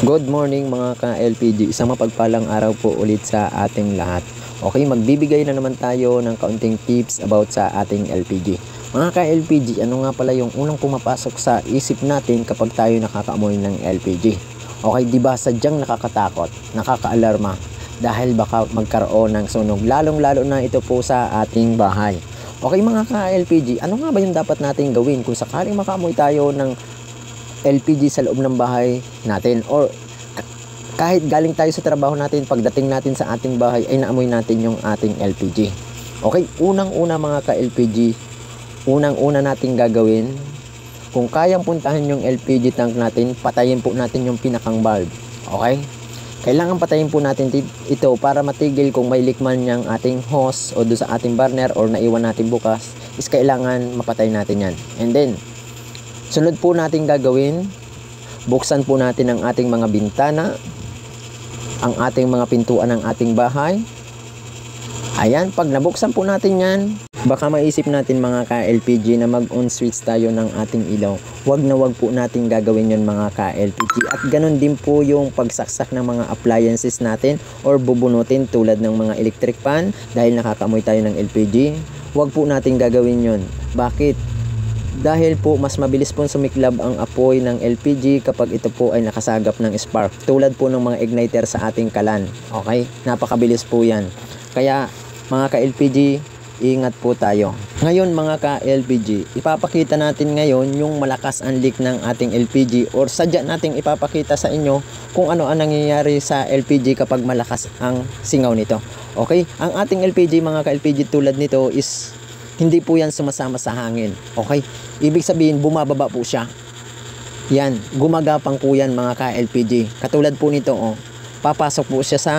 Good morning mga ka-LPG, isang mapagpalang araw po ulit sa ating lahat. Okay, magbibigay na naman tayo ng kaunting tips about sa ating LPG. Mga ka-LPG, ano nga pala yung unang pumapasok sa isip natin kapag tayo nakakaamoy ng LPG? Okay, di ba sadyang nakakatakot, nakakaalarma dahil baka magkaroon ng sunog, lalong-lalo na ito po sa ating bahay. Okay mga ka-LPG, ano nga ba yung dapat nating gawin kung sakaling makaamoy tayo ng LPG sa loob ng bahay natin, or kahit galing tayo sa trabaho natin, pagdating natin sa ating bahay ay naamoy natin yung ating LPG. Okay, unang-una mga ka-LPG, unang-una nating gagawin, kung kayang puntahan yung LPG tank natin, patayin po natin yung pinakang valve. Okay, kailangan patayin po natin ito para matigil kung may leak man yung ating hose o doon sa ating burner or naiwan natin bukas, is kailangan mapatay natin yan. And then sunod po natin gagawin, buksan po natin ang ating mga bintana, ang ating mga pintuan ng ating bahay. Ayan, pag nabuksan po natin yan, baka maisip natin mga ka-LPG na mag-on switch tayo ng ating ilaw. Wag na wag po natin gagawin yun mga ka-LPG. At ganun din po yung pagsaksak ng mga appliances natin or bubunutin tulad ng mga electric fan dahil nakakamoy tayo ng LPG. Wag po natin gagawin yun. Bakit? Dahil po mas mabilis po sumiklab ang apoy ng LPG kapag ito po ay nakasagap ng spark. Tulad po ng mga igniter sa ating kalan. Okay? Napakabilis po yan. Kaya mga ka-LPG, ingat po tayo. Ngayon mga ka-LPG, ipapakita natin ngayon yung malakas ang leak ng ating LPG, or sadya nating ipapakita sa inyo kung ano ang nangyayari sa LPG kapag malakas ang singaw nito. Okay? Ang ating LPG mga ka-LPG tulad nito is hindi po yan sumasama sa hangin. Okay? Ibig sabihin, bumababa po siya. Yan, gumagapang po yan mga ka-LPG. Katulad po nito, oh, papasok po siya sa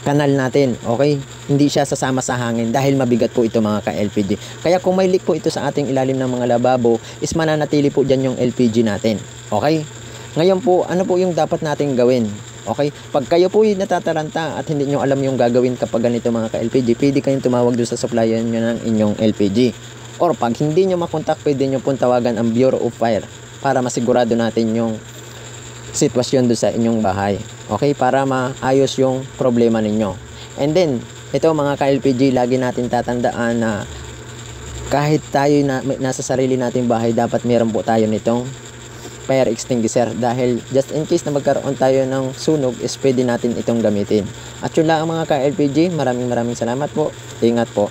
kanal natin. Okay? Hindi siya sasama sa hangin dahil mabigat po ito mga ka-LPG. Kaya kung may leak po ito sa ating ilalim ng mga lababo, is mananatili po dyan yung LPG natin. Okay? Ngayon po, ano po yung dapat nating gawin? Okay, pag kayo po yung natataranta at hindi nyo alam yung gagawin kapag ganito mga ka-LPG, pwede kayong tumawag doon sa supplier nyo ng inyong LPG. Or pag hindi nyo makontak, pwede nyo pong tawagan ang Bureau of Fire para masigurado natin yung sitwasyon doon sa inyong bahay. Okay, para maayos yung problema ninyo. And then, ito mga ka-LPG, lagi natin tatandaan na kahit tayo nasa sarili nating bahay, dapat meron po tayo nitong fire extinguisher, dahil just in case na magkaroon tayo ng sunog is pwede natin itong gamitin. At yun lang mga ka-LPG, maraming salamat po. Ingat po.